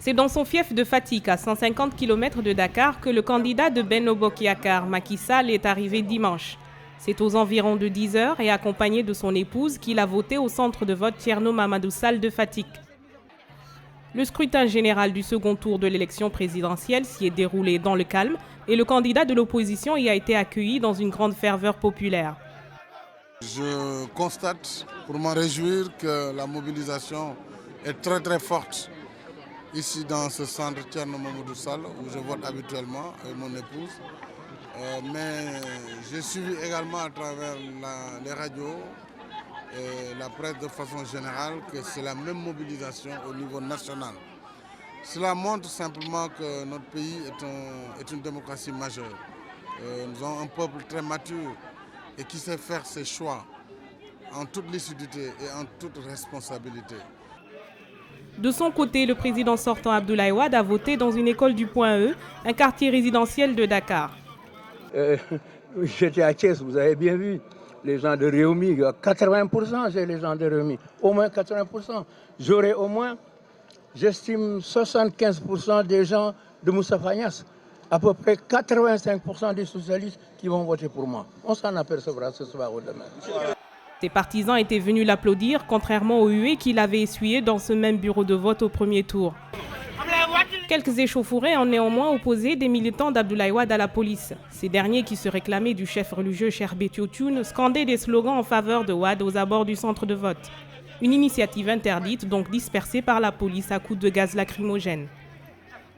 C'est dans son fief de Fatick, à 150 km de Dakar, que le candidat de Benno Bokk Yakaar, Macky Sall, est arrivé dimanche. C'est aux environs de 10 heures et accompagné de son épouse qu'il a voté au centre de vote Thierno Mamadou Sall de Fatick. Le scrutin général du second tour de l'élection présidentielle s'y est déroulé dans le calme et le candidat de l'opposition y a été accueilli dans une grande ferveur populaire. Je constate, pour m'en réjouir, que la mobilisation est très forte ici dans ce centre Thierno Mamadou Sall où je vote habituellement avec mon épouse. Mais j'ai suivi également à travers les radios et la presse de façon générale que c'est la même mobilisation au niveau national. Cela montre simplement que notre pays est une démocratie majeure. Nous avons un peuple très mature et qui sait faire ses choix en toute lucidité et en toute responsabilité. De son côté, le président sortant Abdoulaye Wade a voté dans une école du Point E, un quartier résidentiel de Dakar. J'étais à Thiès, vous avez bien vu, les gens de Rewmi, 80% j'ai les gens de Rewmi, au moins 80%. J'aurai au moins, j'estime, 75% des gens de Moustapha Niasse, à peu près 85% des socialistes qui vont voter pour moi. On s'en apercevra ce soir ou demain. Ses partisans étaient venus l'applaudir, contrairement aux huées qu'il avait essuyées dans ce même bureau de vote au premier tour. Quelques échauffourées ont néanmoins opposé des militants d'Abdoulaye Wade à la police. Ces derniers, qui se réclamaient du chef religieux Cheikh Béthio Thioune, scandaient des slogans en faveur de Wade aux abords du centre de vote. Une initiative interdite, donc dispersée par la police à coups de gaz lacrymogène.